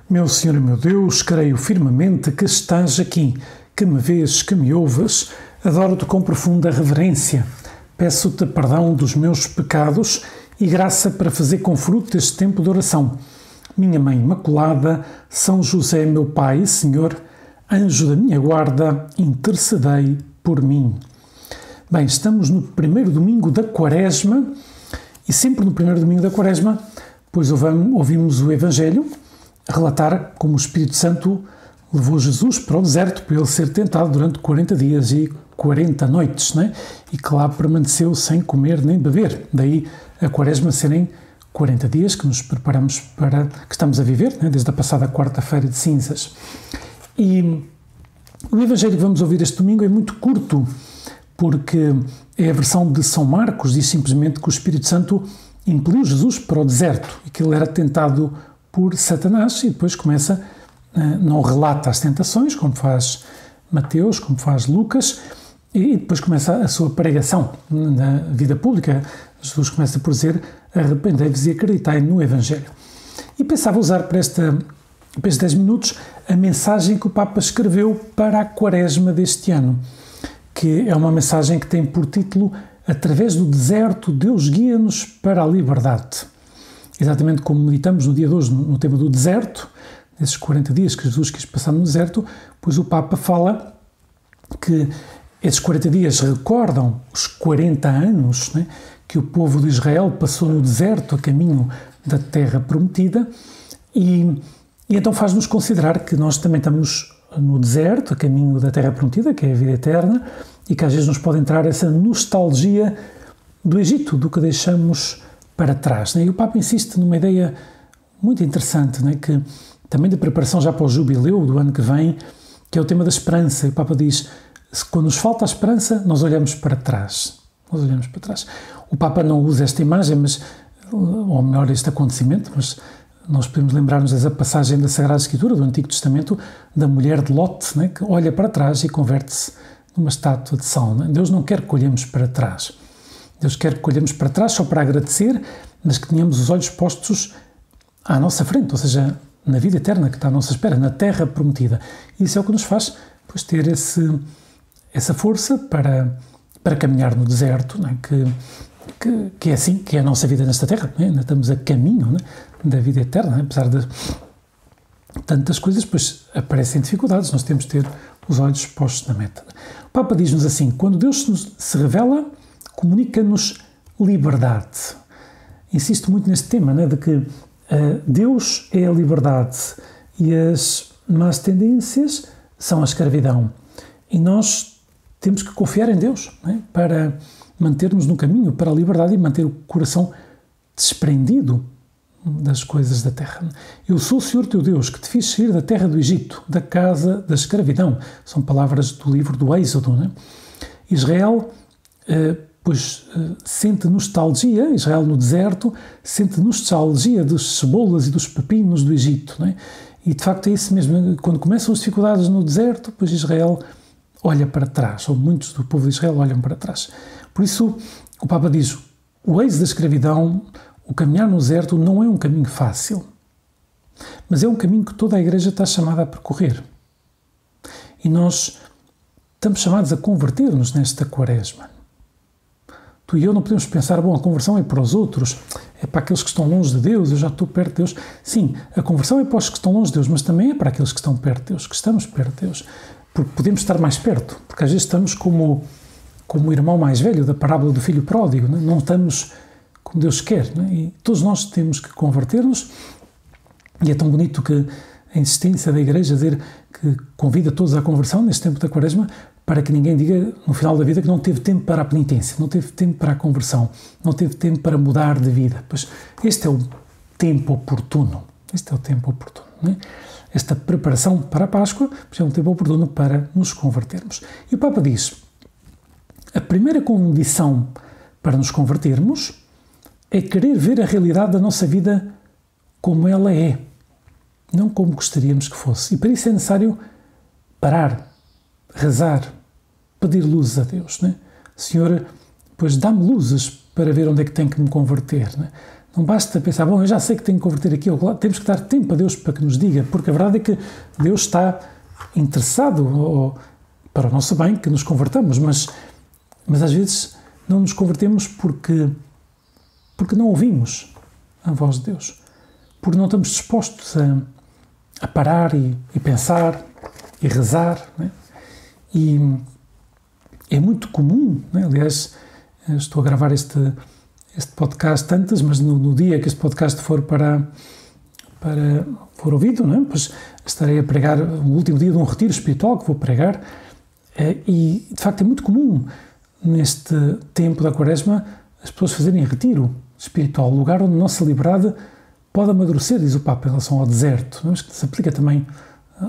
Meu Senhor e meu Deus, creio firmemente que estás aqui, que me vês, que me ouves. Adoro-te com profunda reverência. Peço-te perdão dos meus pecados e graça para fazer com fruto este tempo de oração. Minha Mãe Imaculada, São José, meu Pai, Senhor, anjo da minha guarda, intercedei por mim. Bem, estamos no primeiro domingo da Quaresma e sempre no primeiro domingo da Quaresma, pois ouvimos o Evangelho relatar como o Espírito Santo levou Jesus para o deserto para ele ser tentado durante 40 dias e 40 noites, né? E que lá permaneceu sem comer nem beber. Daí a Quaresma serem 40 dias que nos preparamos para, que estamos a viver, né? Desde a passada quarta-feira de cinzas. E o Evangelho que vamos ouvir este domingo é muito curto, porque é a versão de São Marcos, diz simplesmente que o Espírito Santo impeliu Jesus para o deserto e que ele era tentado por Satanás e depois começa, não relata as tentações, como faz Mateus, como faz Lucas, e depois começa a sua pregação na vida pública. Jesus começa por dizer: arrependei-vos e acreditai no Evangelho. E pensava usar para estes 10 minutos a mensagem que o Papa escreveu para a Quaresma deste ano, que é uma mensagem que tem por título Através do deserto, Deus guia-nos para a liberdade. Exatamente como meditamos no dia de hoje no tema do deserto, nesses 40 dias que Jesus quis passar no deserto, pois o Papa fala que esses 40 dias recordam os 40 anos, né, que o povo de Israel passou no deserto a caminho da terra prometida e então faz-nos considerar que nós também estamos no deserto, a caminho da terra prometida, que é a vida eterna, e que às vezes nos pode entrar essa nostalgia do Egito, do que deixamos para trás, né? E o Papa insiste numa ideia muito interessante, né? Que também de preparação já para o jubileu do ano que vem, que é o tema da esperança. E o Papa diz: quando nos falta a esperança, nós olhamos para trás. Nós olhamos para trás. O Papa não usa esta imagem, mas, ou melhor, este acontecimento, mas nós podemos lembrar-nos dessa passagem da Sagrada Escritura, do Antigo Testamento, da mulher de Lot, né? Que olha para trás e converte-se numa estátua de sal. Né? Deus não quer que olhemos para trás. Deus quer que olhemos para trás só para agradecer, mas que tenhamos os olhos postos à nossa frente, ou seja, na vida eterna que está à nossa espera, na terra prometida. E isso é o que nos faz, pois, ter essa força para caminhar no deserto, não é? Que é assim, que é a nossa vida nesta terra. Não é? Ainda estamos a caminho, não é? Da vida eterna, não é? Apesar de tantas coisas, pois aparecem dificuldades, nós temos de ter os olhos postos na meta. O Papa diz-nos assim: quando Deus se revela, comunica-nos liberdade. Insisto muito neste tema, né, de que Deus é a liberdade e as más tendências são a escravidão. E nós temos que confiar em Deus, né, para mantermos no caminho para a liberdade e manter o coração desprendido das coisas da terra. Eu sou o Senhor teu Deus, que te fiz sair da terra do Egito, da casa da escravidão. São palavras do livro do Êxodo. Né? Israel sente nostalgia, Israel no deserto, sente nostalgia das cebolas e dos pepinos do Egito. Não é? E de facto é isso mesmo, quando começam as dificuldades no deserto, pois Israel olha para trás, ou muitos do povo de Israel olham para trás. Por isso o Papa diz: o êxodo da escravidão, o caminhar no deserto não é um caminho fácil, mas é um caminho que toda a Igreja está chamada a percorrer. E nós estamos chamados a converter-nos nesta Quaresma. Tu e eu não podemos pensar: bom, a conversão é para os outros, é para aqueles que estão longe de Deus, eu já estou perto de Deus. Sim, a conversão é para os que estão longe de Deus, mas também é para aqueles que estão perto de Deus, que estamos perto de Deus. Porque podemos estar mais perto, porque às vezes estamos como o irmão mais velho da parábola do filho pródigo, não estamos como Deus quer. E todos nós temos que converter-nos, e é tão bonito que a insistência da Igreja dizer que convida todos à conversão neste tempo da Quaresma, para que ninguém diga no final da vida que não teve tempo para a penitência, não teve tempo para a conversão, não teve tempo para mudar de vida. Pois este é o tempo oportuno. Este é o tempo oportuno. Não é? Esta preparação para a Páscoa é um tempo oportuno para nos convertermos. E o Papa diz: a primeira condição para nos convertermos é querer ver a realidade da nossa vida como ela é, não como gostaríamos que fosse. E para isso é necessário parar, rezar, pedir luzes a Deus. Né? Senhor, pois dá-me luzes para ver onde é que tenho que me converter. Né? Não basta pensar, bom, eu já sei que tenho que converter aqui ou lá. Temos que dar tempo a Deus para que nos diga, porque a verdade é que Deus está interessado para o nosso bem que nos convertamos, mas às vezes não nos convertemos porque não ouvimos a voz de Deus, porque não estamos dispostos a parar e pensar e rezar, né? E é muito comum, né? Aliás, estou a gravar este podcast antes, mas no dia que este podcast for for ouvido, né? Pois estarei a pregar o último dia de um retiro espiritual que vou pregar, e de facto é muito comum neste tempo da Quaresma as pessoas fazerem retiro espiritual, lugar onde a nossa liberdade pode amadurecer, diz o Papa, em relação ao deserto, mas que se aplica também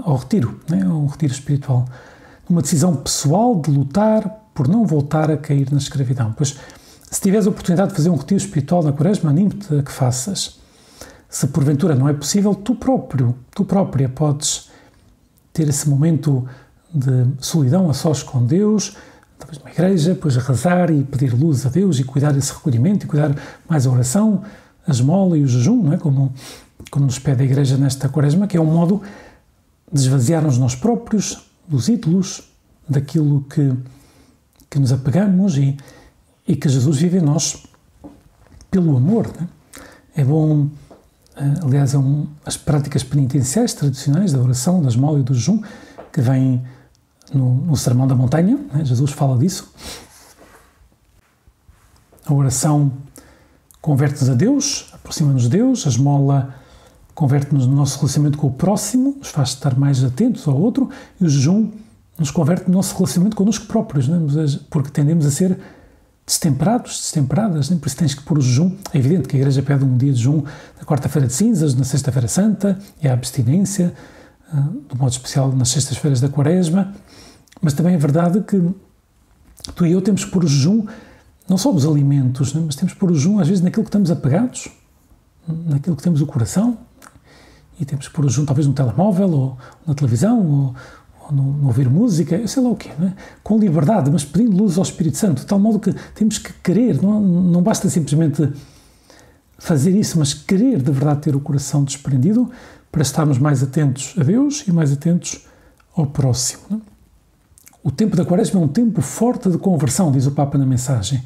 ao retiro, né? Ao retiro espiritual. Uma decisão pessoal de lutar por não voltar a cair na escravidão. Pois, se tiveres a oportunidade de fazer um retiro espiritual na Quaresma, animo-te a que faças. Se porventura não é possível, tu própria podes ter esse momento de solidão a sós com Deus, talvez numa igreja, depois rezar e pedir luz a Deus e cuidar desse recolhimento e cuidar mais a oração, a esmola e o jejum, não é? Como nos pede a Igreja nesta Quaresma, que é um modo de esvaziar-nos nós próprios, dos ídolos, daquilo que nos apegamos e que Jesus vive em nós pelo amor, né? É bom, aliás, as práticas penitenciais tradicionais da oração, da esmola e do jejum, que vêm no Sermão da Montanha, né? Jesus fala disso. A oração converte-nos a Deus, aproxima-nos de Deus, a esmola converte-nos no nosso relacionamento com o próximo, nos faz estar mais atentos ao outro, e o jejum nos converte no nosso relacionamento connosco próprios, né? Porque tendemos a ser destemperadas, né? Por isso tens que pôr o jejum. É evidente que a Igreja pede um dia de jejum na quarta-feira de cinzas, na sexta-feira santa, e a abstinência, de modo especial nas sextas-feiras da Quaresma, mas também é verdade que tu e eu temos que pôr o jejum não só dos alimentos, né? Mas temos que pôr o jejum às vezes naquilo que estamos apegados, naquilo que temos o coração, e temos que pôr o jejum talvez no telemóvel, ou na televisão, ou no ouvir música, eu sei lá o quê, não é? Com liberdade, mas pedindo luz ao Espírito Santo, de tal modo que temos que querer, não basta simplesmente fazer isso, mas querer de verdade ter o coração desprendido para estarmos mais atentos a Deus e mais atentos ao próximo, não é? O tempo da Quaresma é um tempo forte de conversão, diz o Papa na mensagem.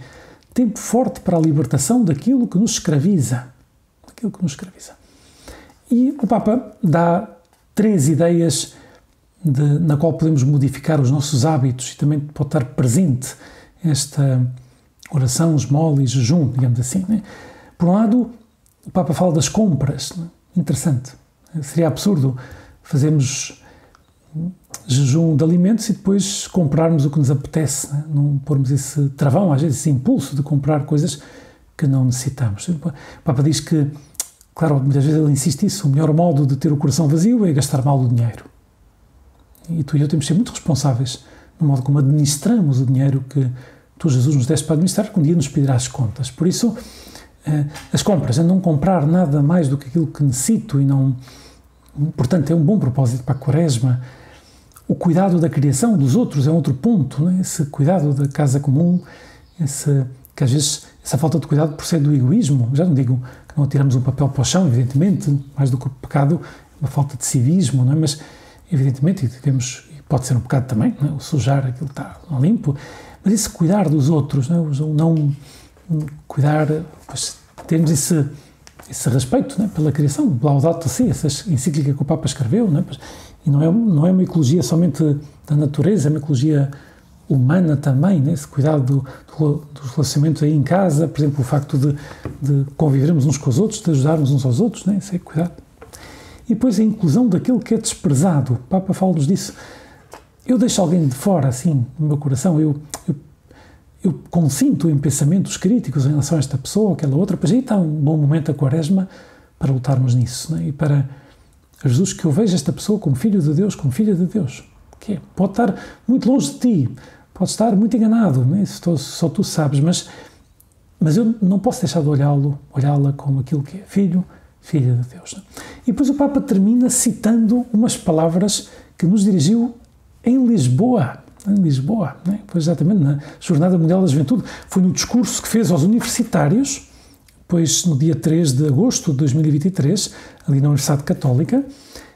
Tempo forte para a libertação daquilo que nos escraviza. E o Papa dá 3 ideias na qual podemos modificar os nossos hábitos e também pode estar presente esta oração, esmola e jejum, digamos assim, né? Por um lado, o Papa fala das compras, né? Interessante. Seria absurdo fazermos jejum de alimentos e depois comprarmos o que nos apetece, né? Não pormos esse travão, às vezes esse impulso de comprar coisas que não necessitamos. O Papa diz que, claro, muitas vezes ele insiste isso, o melhor modo de ter o coração vazio é gastar mal o dinheiro. E tu e eu temos que ser muito responsáveis no modo como administramos o dinheiro que tu, Jesus, nos deste para administrar, que um dia nos pedirás contas. Por isso, as compras, é não comprar nada mais do que aquilo que necessito e não... Portanto, é um bom propósito para a Quaresma. O cuidado da criação dos outros é outro ponto, né? Esse cuidado da casa comum, que às vezes essa falta de cuidado procede do egoísmo. Já não digo que não atiramos um papel para o chão, evidentemente, mais do que o pecado, uma falta de civismo, não é? Mas, evidentemente, e pode ser um pecado também, não é? O sujar aquilo que está limpo, mas esse cuidar dos outros, não é? O não cuidar, pois, termos esse respeito, não é? Pela criação, Laudato Si, essa encíclica que o Papa escreveu, não é? E não é uma ecologia somente da natureza, é uma ecologia humana também, né? Esse cuidado dos relacionamentos aí em casa, por exemplo, o facto de convivermos uns com os outros, de ajudarmos uns aos outros, né? Esse é cuidado. E depois a inclusão daquele que é desprezado. O Papa fala-nos disso. Eu deixo alguém de fora, assim, no meu coração, eu consinto em pensamentos críticos em relação a esta pessoa, aquela outra, pois aí está um bom momento a Quaresma para lutarmos nisso, né? E para Jesus, que eu vejo esta pessoa como filho de Deus, como filha de Deus, que é, pode estar muito longe de ti, pode estar muito enganado, né? Só tu sabes, mas eu não posso deixar de olhá-la como aquilo que é filho, filha de Deus, né? E depois o Papa termina citando umas palavras que nos dirigiu em Lisboa, né? Foi exatamente na Jornada Mundial da Juventude, foi no discurso que fez aos universitários depois no dia 3 de agosto de 2023, ali na Universidade Católica,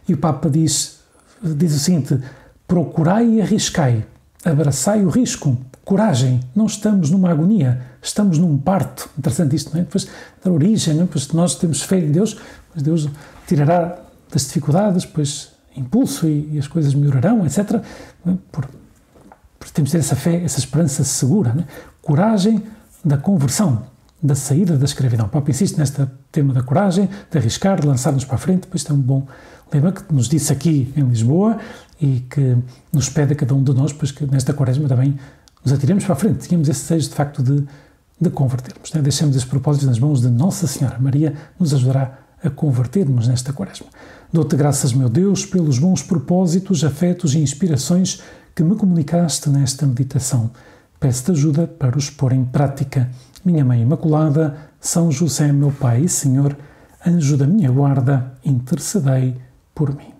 e o Papa diz o seguinte: procurai e arriscai, abraçai o risco, coragem, não estamos numa agonia, estamos num parto. Interessante isto, não é? Depois da origem, não é? Depois nós temos fé em Deus, mas Deus tirará das dificuldades, depois impulso e as coisas melhorarão, etc. Por temos de ter essa fé, essa esperança segura, não é? Coragem da conversão, da saída da escravidão. O Papa insiste neste tema da coragem, de arriscar, de lançar-nos para a frente. Depois tem um bom lema que nos disse aqui em Lisboa e que nos pede a cada um de nós, pois que nesta quaresma também nos atiremos para a frente. Tínhamos esse desejo, de facto, de convertermos. Né? Deixemos esses propósitos nas mãos de Nossa Senhora. Maria nos ajudará a convertermos nesta quaresma. Dou-te graças, meu Deus, pelos bons propósitos, afetos e inspirações que me comunicaste nesta meditação. Peço-te ajuda para os pôr em prática. Minha Mãe Imaculada, São José, meu Pai e Senhor, anjo da minha guarda, intercedei por mim.